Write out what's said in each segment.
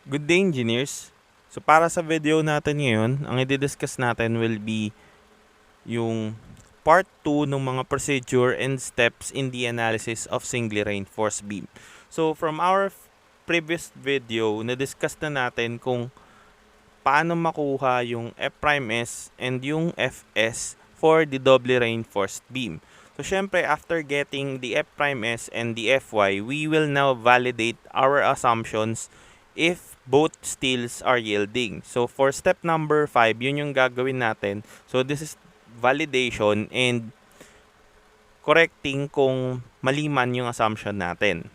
Good day, engineers. So para sa video natin ngayon, ang i-discuss natin will be yung part 2 ng mga procedure and steps in the analysis of singly reinforced beam. So from our previous video, na-discuss na natin kung paano makuha yung F's and yung Fs for the doubly reinforced beam. So syempre, after getting the F's and the Fy, we will now validate our assumptions if both steels are yielding. So for step number 5, yun yung gagawin natin. So this is validation and correcting kung mali man yung assumption natin.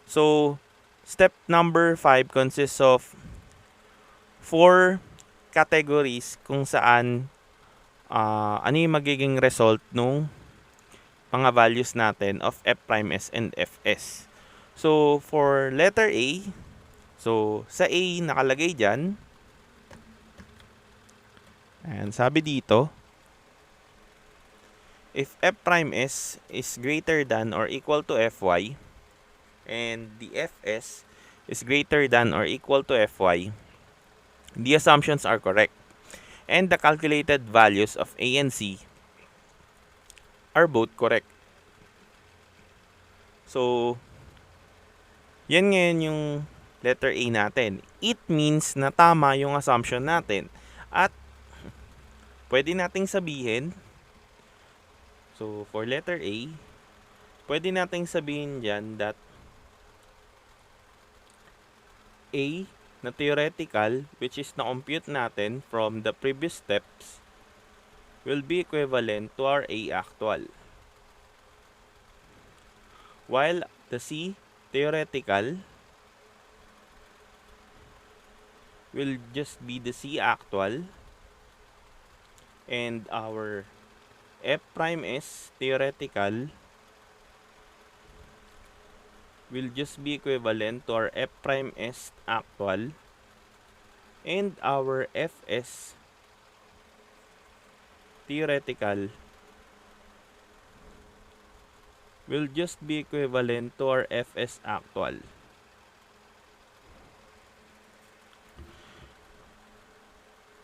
So step number 5 consists of 4 categories kung saan ano yung magiging result nung mga values natin of F's and Fs. So for letter A, so sa A nakalagay dyan, and sabi dito, if F's is greater than or equal to Fy, and the Fs is greater than or equal to Fy, the assumptions are correct. And the calculated values of A and C are both correct. So, yan ngayon yung letter A natin. It means na tama yung assumption natin. At pwede nating sabihin, so for letter A, pwede nating sabihin dyan that A na theoretical, which is na-compute natin from the previous steps, will be equivalent to our A actual. While the C theoretical will just be the C actual, and our F's theoretical will just be equivalent to our F's actual, and our F's theoretical will just be equivalent to our Fs actual.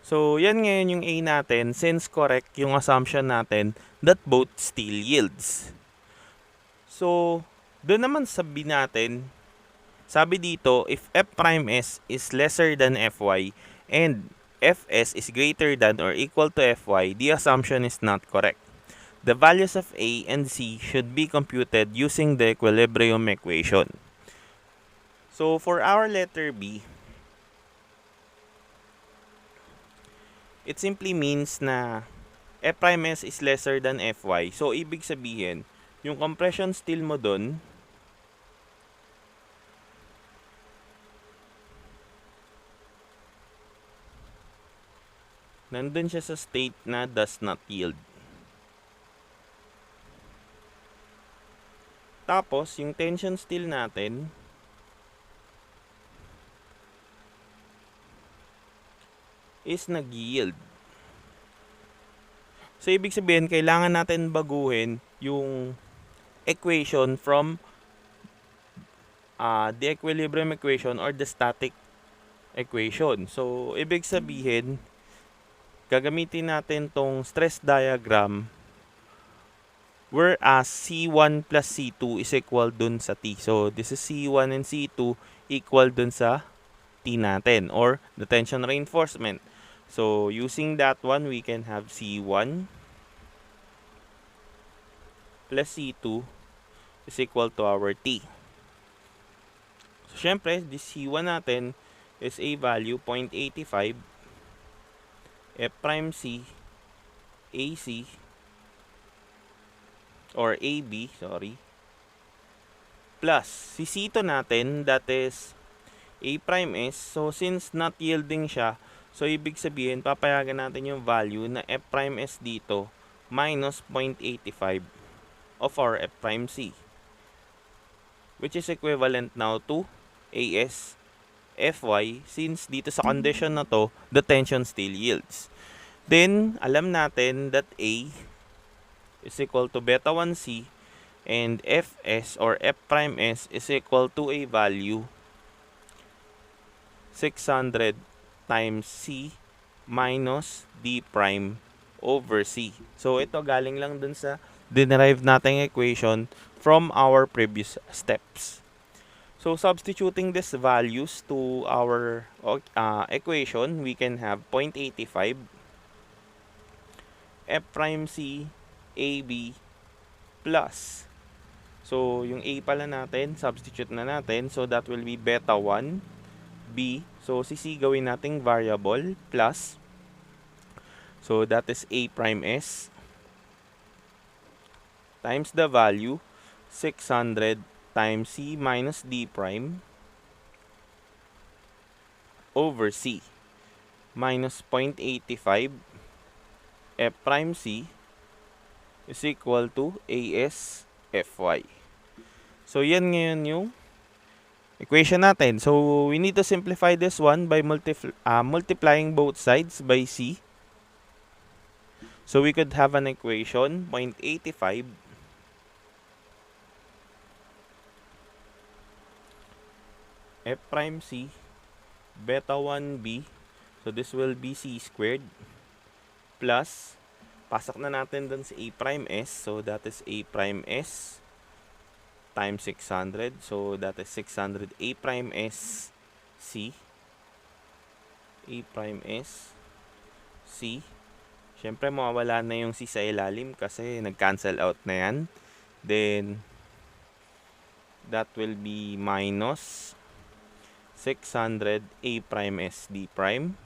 So, yan ngayon yung A natin since correct yung assumption natin that both still yields. So, doon naman sabi natin, sabi dito, if F's is lesser than Fy and Fs is greater than or equal to Fy, the assumption is not correct. The values of A and C should be computed using the equilibrium equation. So, for our letter B, it simply means na F's is lesser than Fy. So, ibig sabihin, yung compression steel mo dun, nandun siya sa state na does not yield. Tapos, yung tension steel natin, is nag-yield. So, ibig sabihin, kailangan natin baguhin yung equation from the equilibrium equation or the static equation. So, ibig sabihin, gagamitin natin tong stress diagram whereas C1 plus C2 is equal dun sa T. So, this is C1 and C2 equal dun sa T natin or the tension reinforcement. So, using that one, we can have C1 plus C2 is equal to our T. So, syempre, this C1 natin is a value 0.85 F prime C AC or AB, sorry, plus si C2 natin, that is A prime S. So, since not yielding siya, so ibig sabihin, papayagan natin yung value na F prime S dito minus 0.85 of our F prime C, which is equivalent now to AS Fy, since dito sa condition na to, the tension still yields. Then, alam natin that A is equal to beta 1C and Fs or F prime S is equal to a value 600 times C minus D prime over C. So ito galing lang dun sa dinerive nating equation from our previous steps. So substituting these values to our equation, we can have 0.85 F prime C AB plus. So yung A pala natin, substitute na natin. So that will be beta 1 B. So si C gawin nating variable plus. So that is A prime S times the value 600 times C minus D prime over C minus 0.85 F prime C is equal to AS Fy. So yan ngayon yung equation natin. So we need to simplify this one by multiplying both sides by C. So we could have an equation 0.85 F prime C beta 1B. So this will be C squared plus, pasok na natin dun sa A prime S. So that is A prime S times 600. So that is 600 A prime S C. A prime S C. Siyempre mawawala na yung C sa ilalim kasi nag-cancel out na yan. Then that will be minus 600 A prime S D prime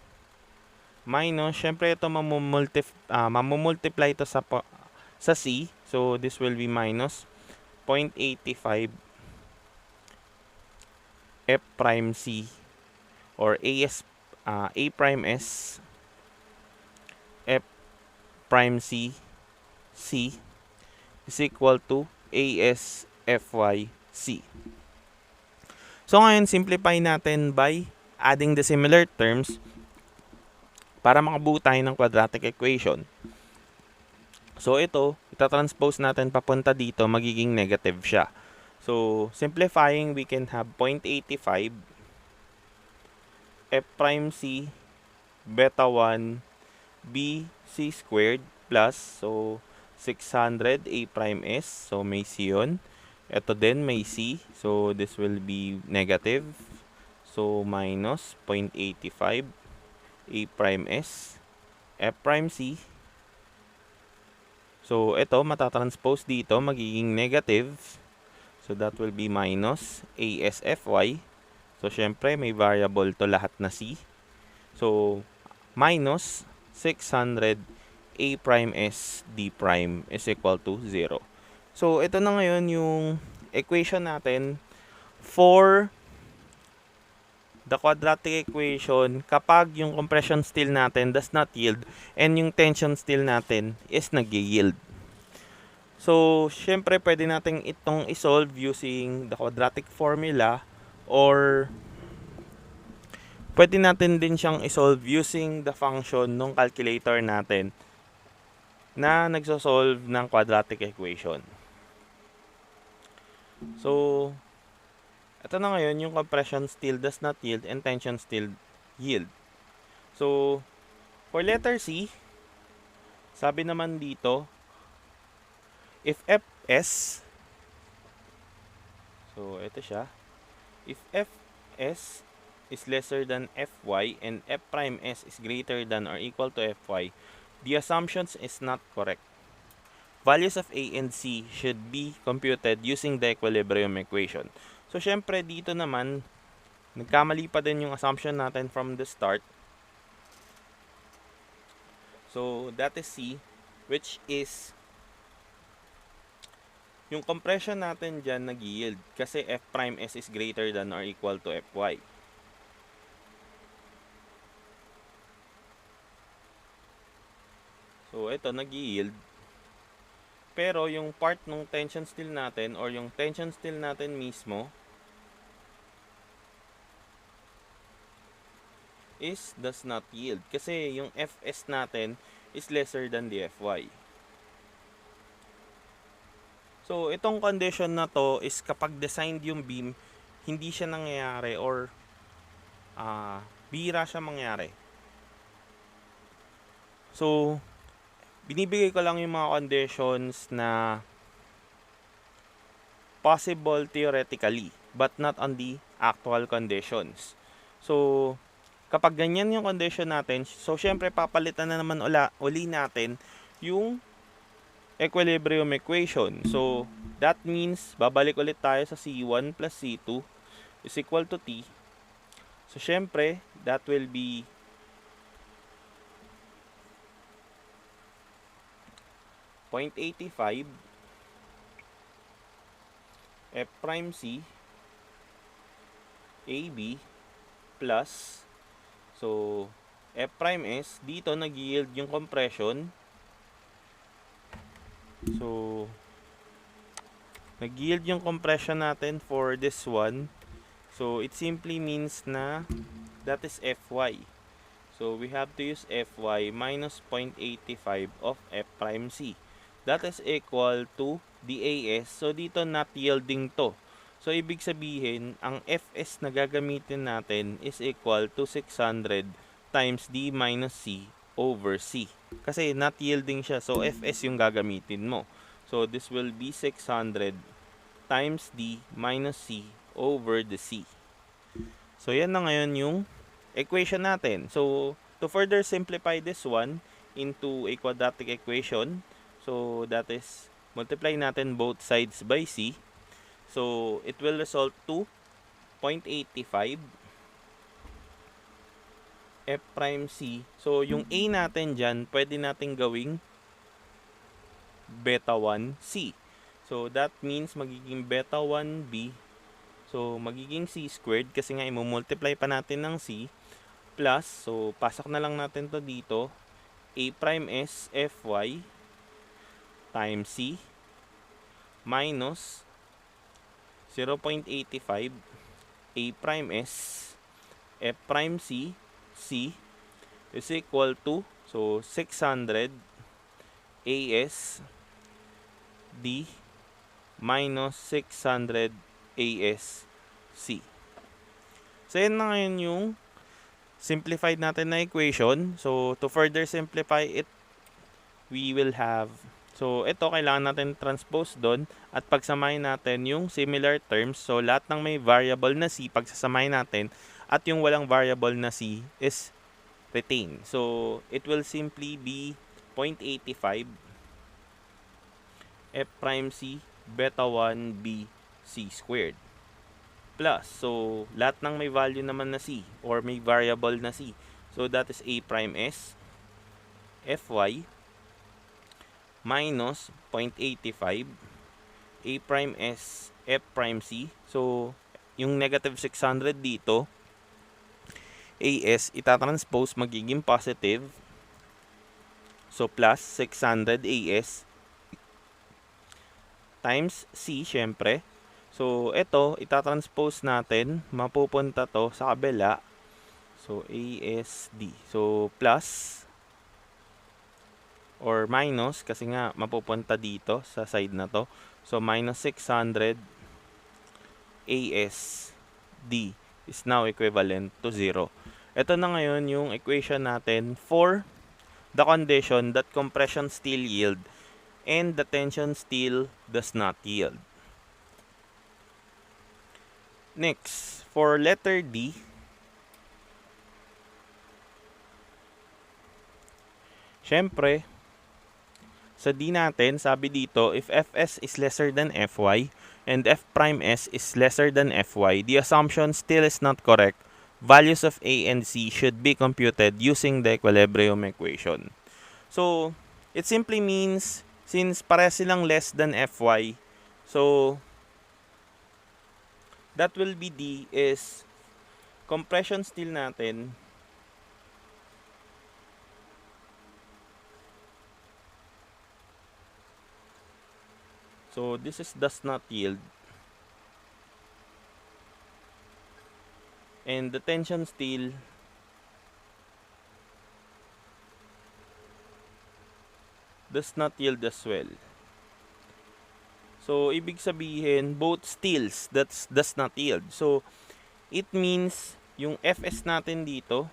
minus, syempre ito mamumultiply ito sa C. So this will be minus 0.85 F prime C or A prime S F prime C C is equal to AS Fy C. So ngayon, simplify natin by adding the similar terms para makabuo tayo ng quadratic equation. So ito, itatranspose natin papunta dito, magiging negative siya. So simplifying, we can have 0.85 F prime C beta 1 B C squared plus, so 600 A prime S, so may C yun. Ito din may C, so this will be negative. So minus 0.85 A prime S F prime C. So ito matatranspose dito, magiging negative. So that will be minus AS Fy. So syempre may variable to lahat na C. So minus 600 A prime S D prime is equal to 0. So, ito na ngayon yung equation natin for the quadratic equation kapag yung compression steel natin does not yield and yung tension steel natin is nag-yield. So, syempre pwede natin itong isolve using the quadratic formula or pwede natin din siyang isolve using the function ng calculator natin na nagsosolve ng quadratic equation. So, ito na ngayon yung compression steel does not yield and tension steel yield. So, for letter C, sabi naman dito, if Fs, so ito siya, if Fs is lesser than Fy and F prime S is greater than or equal to Fy, the assumptions is not correct. Values of A and C should be computed using the equilibrium equation. So, syempre, dito naman, nagkamali pa din yung assumption natin from the start. So, that is C, which is, yung compression natin dyan nag-yield kasi F prime S is greater than or equal to Fy. So, ito, nag-yield. Pero yung part ng tension steel natin or yung tension steel natin mismo does not yield kasi yung Fs natin is lesser than the Fy. So itong condition na to is kapag designed yung beam, hindi siya nangyayari or bihira siya mangyari. So, binibigay ko lang yung mga conditions na possible theoretically but not on the actual conditions. So, kapag ganyan yung condition natin, so syempre papalitan na naman uli natin yung equilibrium equation. So, that means babalik ulit tayo sa C1 plus C2 is equal to T. So, syempre, that will be .85 F prime C AB plus, so F prime S, dito nag-yield yung compression. So, nag-yield yung compression natin for this one. So, it simply means na that is Fy. So, we have to use Fy minus 0.85 of F prime C. That is equal to the AS. So, dito not yielding to. So, ibig sabihin, ang Fs na gagamitin natin is equal to 600 times D minus C over C. Kasi not yielding siya. So, Fs yung gagamitin mo. So, this will be 600 times D minus C over the C. So, yan na ngayon yung equation natin. So, to further simplify this one into a quadratic equation, so that is, multiply natin both sides by C. So, it will result to 0.85 F prime C. So, yung A natin dyan, pwede natin gawing beta 1 C. So, that means magiging beta 1 B. So, magiging C squared kasi nga i-multiply pa natin ng C. Plus, so, pasok na lang natin to dito. A prime S Fy times C minus 0.85 A prime S F prime C C is equal to, so 600 AS D minus 600 AS C. So, yan na ngayon yung simplified natin na equation. So, to further simplify it, we will have, so ito kailangan natin transpose doon at pagsamahin natin yung similar terms. So, lahat ng may variable na C, pagsasamahin natin, at yung walang variable na C is retained. So, it will simply be 0.85 F prime C beta 1 B C squared plus, so lahat ng may value naman na C or may variable na C, so that is A prime S Fy minus 0.85 A prime S F prime C. So, yung negative 600 dito, AS, itatranspose, magiging positive. So, plus 600 AS times C, syempre. So, ito, itatranspose natin, mapupunta to sa kabila. So, ASD. So, plus or minus, kasi nga mapupunta dito sa side na to. So, minus 600 ASD is now equivalent to 0. Ito na ngayon yung equation natin for the condition that compression still yield and the tension still does not yield. Next, for letter D, syempre, sa D natin, sabi dito, if Fs is lesser than Fy and F prime S is lesser than Fy, the assumption still is not correct. Values of A and C should be computed using the equilibrium equation. So, it simply means, since pare silang less than Fy, so, that will be D is compression still natin so this is does not yield and the tension still does not yield as well. So, ibig sabihin, both stills does not yield. So, it means yung Fs natin dito,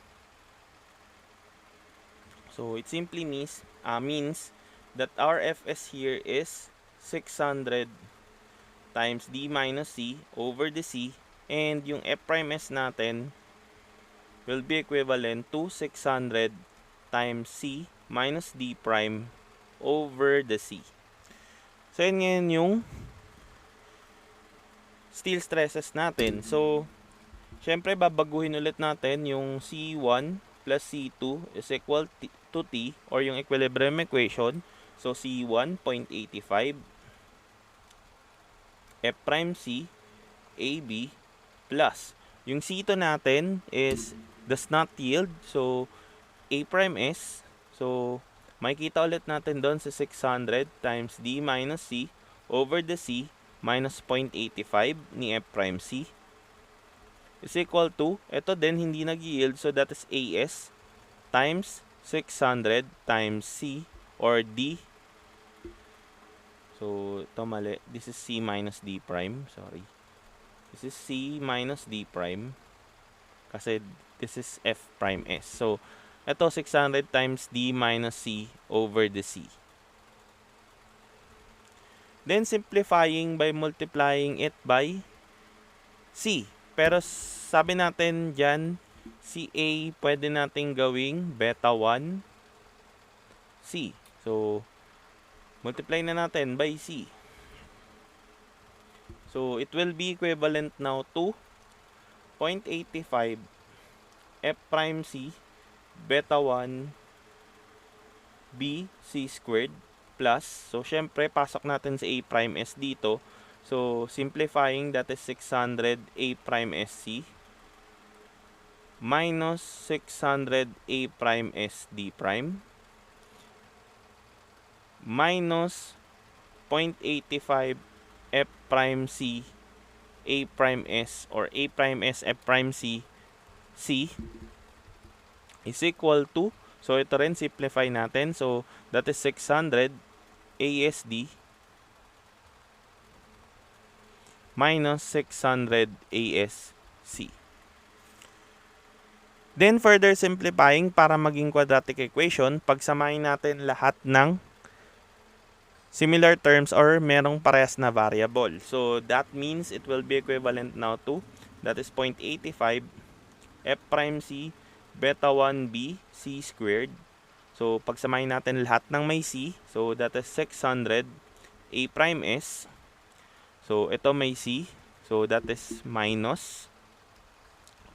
so it simply means that our Fs here is 600 times d minus c over the c, and yung F prime s natin will be equivalent to 600 times c minus d prime over the c. So yun ngayon yung steel stresses natin. So syempre babaguhin ulit natin yung C1 plus C2 is equal to T, or yung equilibrium equation. So C1 0.85 F prime C AB plus yung C2 natin is does not yield, so A prime S. So makikita ulit natin doon sa 600 times D minus C over the C minus 0.85 ni F prime C is equal to, ito din hindi nag-yield, so that is AS times 600 times C or D. So ito mali, this is C minus D prime, sorry. This is C minus D prime kasi this is F prime S. So ito 600 times D minus C over the C. Then simplifying by multiplying it by C. Pero sabi natin dyan, CA pwede natin gawing beta 1 C. So multiply na natin by C. So it will be equivalent now to 0.85 F prime C beta 1 B C squared plus, so syempre pasok natin sa A prime S dito. So simplifying, that is 600 A prime S C minus 600 A prime S D prime minus 0.85 F prime C A prime S or A prime S F prime C C is equal to, so ito rin simplify natin, so that is 600 ASD minus 600 ASC. Then further simplifying para maging quadratic equation, pagsamahin natin lahat ng similar terms or merong parehas na variable. So that means it will be equivalent now to, that is 0.85 F prime C beta 1B C squared. So pagsamahin natin lahat ng may C, so that is 600 A prime S. So ito may C, so that is minus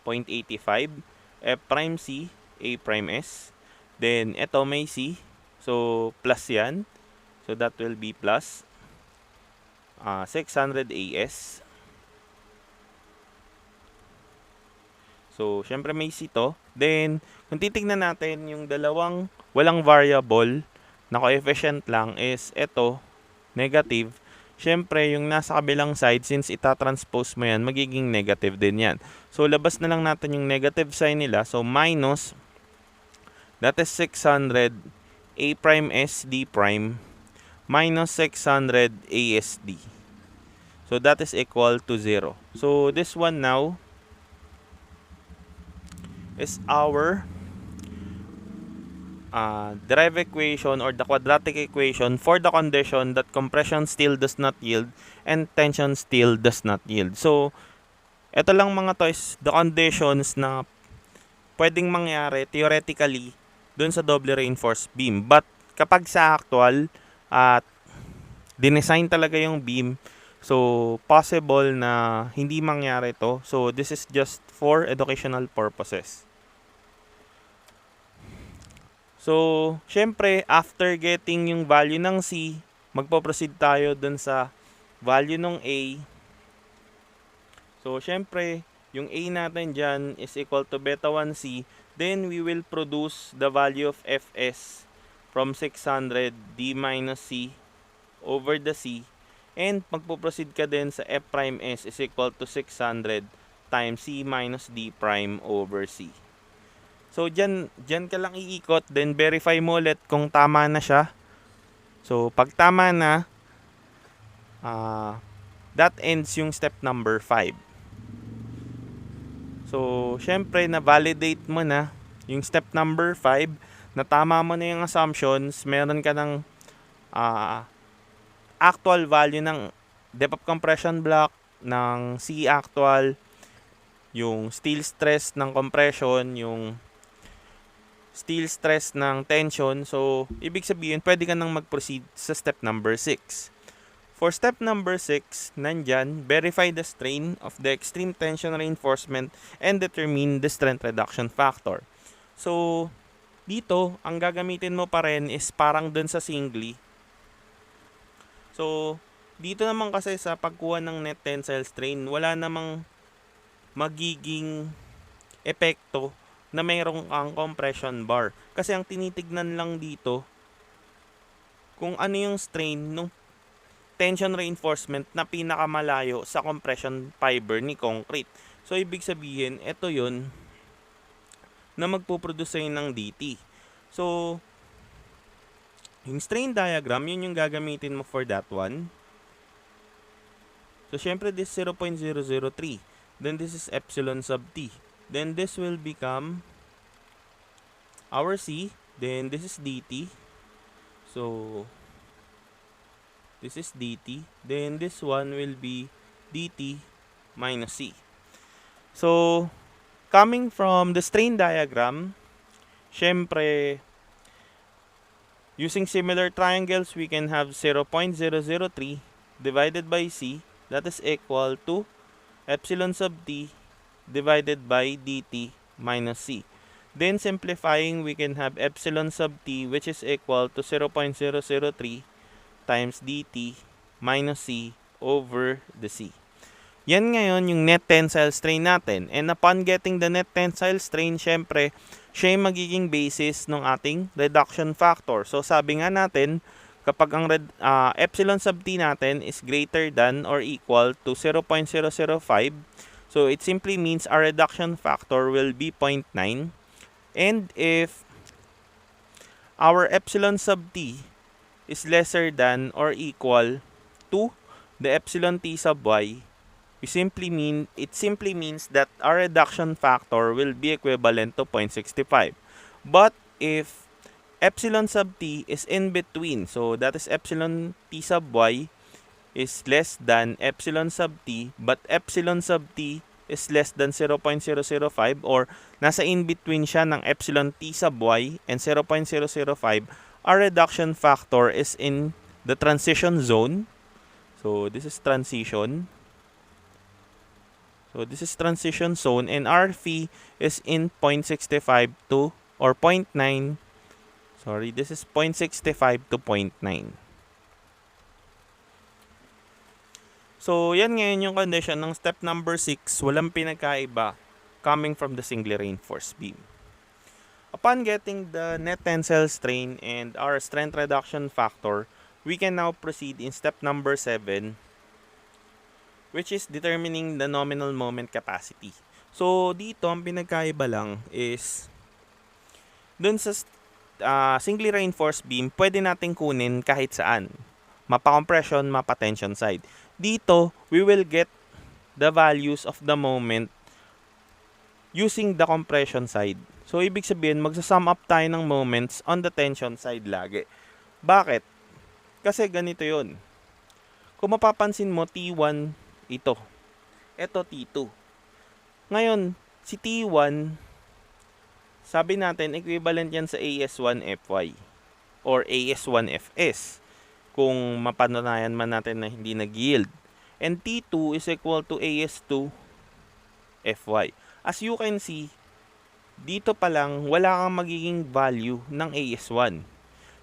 0.85 F prime C A prime S. Then ito may C, so plus yan, so that will be plus 600 AS. So syempre may C to. Then kung titignan natin yung dalawang walang variable na coefficient lang is ito negative. Syempre yung nasa kabilang side, since itatranspose mo yan, magiging negative din yan. So labas na lang natin yung negative sign nila. So minus, that is 600 A prime S D prime minus 600 ASD. So that is equal to 0. So this one now is our derived equation or the quadratic equation for the condition that compression still does not yield and tension still does not yield. So ito lang mga to is the conditions na pwedeng mangyari theoretically dun sa doubly reinforced beam. But kapag sa actual at dinesign talaga yung beam, so possible na hindi mangyari to. So this is just for educational purposes. So syempre after getting yung value ng C, magpo-proceed tayo dun sa value ng A. So syempre yung A natin dyan is equal to beta 1C. Then we will produce the value of Fs from 600 D minus C over the C. And magpo-proceed ka din sa F prime S is equal to 600 times C minus D prime over C. So dyan ka lang iikot, then verify mo ulit kung tama na siya. So pag tama na, that ends yung step number 5. So, syempre, na-validate mo na yung step number 5, na tama mo na yung assumptions, meron ka ng actual value ng depth of compression block, ng C actual, yung steel stress ng compression, yung steel stress ng tension. So, ibig sabihin, pwede ka nang mag-proceed sa step number 6. For step number 6, nandyan, verify the strain of the extreme tension reinforcement and determine the strength reduction factor. So, dito, ang gagamitin mo pa rin is parang dun sa singly. So, dito naman kasi sa pagkuha ng net tensile strain, wala namang magiging epekto na mayroong kang compression bar. Kasi ang tinitignan lang dito, kung ano yung strain ng tension reinforcement na pinakamalayo sa compression fiber ni concrete. So, ibig sabihin, ito yun na magpuproduce sa'yo ng DT. So, yung strain diagram, yun yung gagamitin mo for that one. So, syempre, this 0.003. Then, this is epsilon sub t. Then, this will become our C. Then, this is dt. So, this is dt. Then, this one will be dt minus C. So, coming from the strain diagram, syempre, using similar triangles, we can have 0.003 divided by C. That is equal to epsilon sub t divided by dt minus C. Then simplifying, we can have epsilon sub t, which is equal to 0.003 times dt minus C over the C. Yan ngayon yung net tensile strain natin. And upon getting the net tensile strain, syempre, siya yung magiging basis ng ating reduction factor. So sabi nga natin, kapag ang epsilon sub t natin is greater than or equal to 0.005, so it simply means our reduction factor will be 0.9. And if our epsilon sub t is lesser than or equal to the epsilon t sub y, it simply means that our reduction factor will be equivalent to 0.65. But if epsilon sub t is in between, so that is epsilon t sub y is less than epsilon sub t, but epsilon sub t is less than 0.005, or nasa in between siya ng epsilon t sub y and 0.005, our reduction factor is in the transition zone. So this is transition. So this is transition zone, and our phi is in 0.65 to or 0.9. Sorry, this is 0.65 to 0.9. So, yan ngayon yung condition ng step number 6. Walang pinagkaiba coming from the singly reinforced beam. Upon getting the net tensile strain and our strength reduction factor, we can now proceed in step number 7, which is determining the nominal moment capacity. So, dito ang pinagkaiba lang is dun sa singly reinforced beam, pwede natin kunin kahit saan. Mapa-compression, mapa-tension side. Dito, we will get the values of the moment using the compression side. So, ibig sabihin, magsasum up tayo ng moments on the tension side lagi. Bakit? Kasi ganito yun. Kung mapapansin mo, T1, ito. Ito, T2. Ngayon, si T1, sabi natin, equivalent yan sa AS1FY or AS1FS kung mapatunayan man natin na hindi nag-yield. And T2 is equal to AS2FY. As you can see, dito pa lang, wala kang magiging value ng AS1.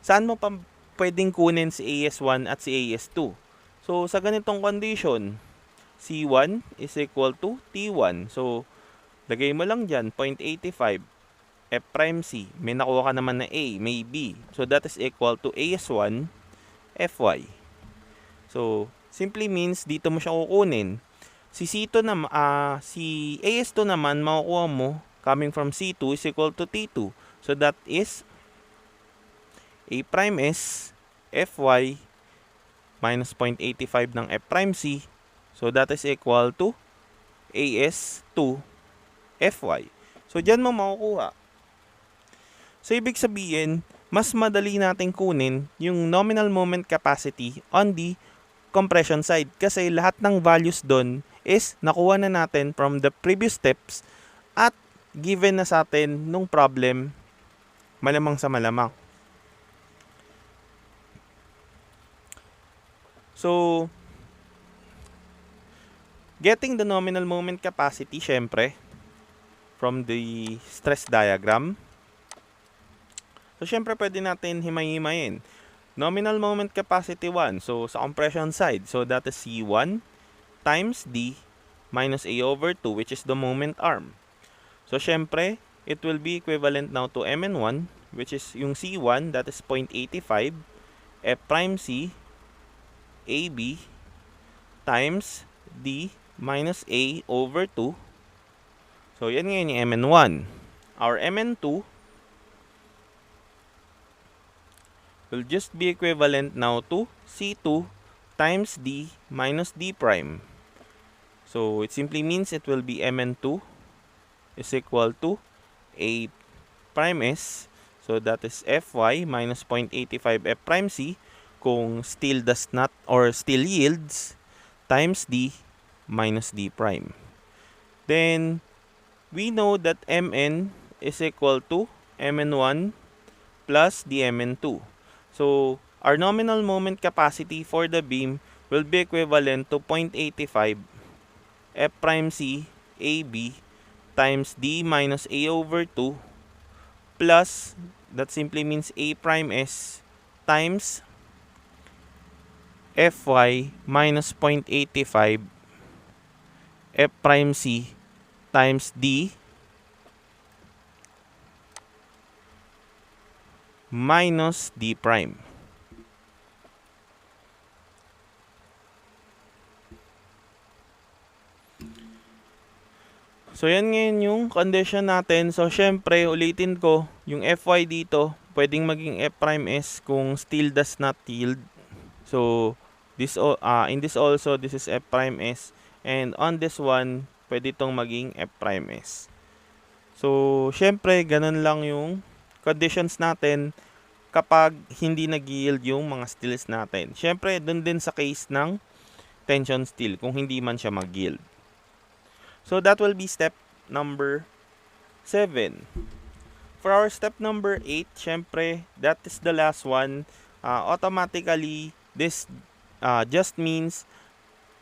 Saan mo pa pwedeng kunin si AS1 at si AS2? So, sa ganitong condition, C1 is equal to T1. So, lagay mo lang dyan, 0.85. F prime C. May nakuha ka naman na A, may B. So, that is equal to AS1 FY. So, simply means dito mo siya kukunin. Si C2 naman, si AS2 naman, makukuha mo coming from C2 is equal to T2. So, that is A prime S FY minus 0.85 ng F prime C. So, that is equal to AS2 Fy. So, dyan mo makukuha. So, ibig sabihin, mas madali nating kunin yung nominal moment capacity on the compression side kasi lahat ng values doon is nakuha na natin from the previous steps at given na sa atin nung problem malamang sa malamang. So, getting the nominal moment capacity, syempre, from the stress diagram. So, syempre, pwede natin himay-himayin. Nominal moment capacity 1. So, sa compression side. So, that is C1 times D minus A over 2, which is the moment arm. So, syempre, it will be equivalent now to Mn1, which is yung C1, that is 0.85, F prime C, AB, times D minus A over 2. So, yan ngayon yung Mn1. Our Mn2 will just be equivalent now to C2 times D minus D prime. So, it simply means it will be Mn2 is equal to A prime S. So, that is Fy minus 0.85 F prime C kung steel does not or steel yields times D minus D prime. Then, we know that Mn is equal to Mn1 plus dMn2. So, our nominal moment capacity for the beam will be equivalent to 0.85 F prime C AB times D minus A over 2 plus, that simply means A prime S times Fy minus 0.85 F prime C times D minus D prime. So, yan ngayon yung condition natin. So, syempre, ulitin ko, yung Fy dito, pwedeng maging F prime S kung steel does not yield. So, this in this also, this is F prime S. And on this one, pwede itong maging F prime S. So, syempre, ganun lang yung conditions natin kapag hindi nag-yield yung mga steels natin. Syempre, dun din sa case ng tension steel kung hindi man siya mag-yield. So, that will be step number 7. For our step number 8, syempre, that is the last one. Automatically, this just means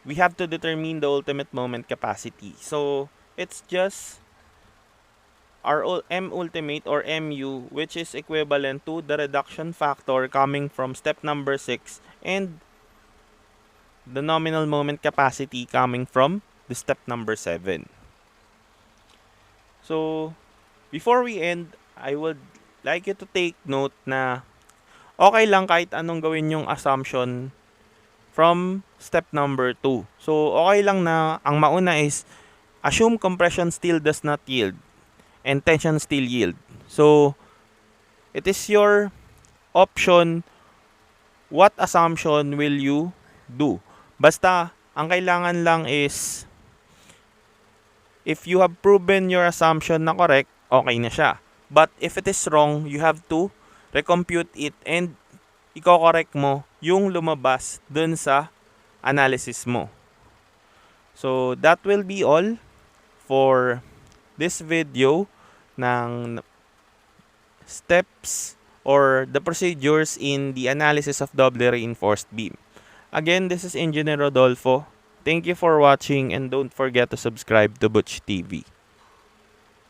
we have to determine the ultimate moment capacity. So, it's just our M ultimate or MU, which is equivalent to the reduction factor coming from step number 6 and the nominal moment capacity coming from the step number 7. So, before we end, I would like you to take note na okay lang kahit anong gawin yung assumption from step number 2. So, okay lang na ang mauna is assume compression steel does not yield and tension steel yield. So, it is your option what assumption will you do. Basta, ang kailangan lang is if you have proven your assumption na correct, okay na siya. But if it is wrong, you have to recompute it and i-correct mo yung lumabas dun sa analysis mo. So, that will be all for this video ng steps or the procedures in the analysis of doubly reinforced beam. Again, this is Engineer Rodolfo. Thank you for watching and don't forget to subscribe to Butch TV.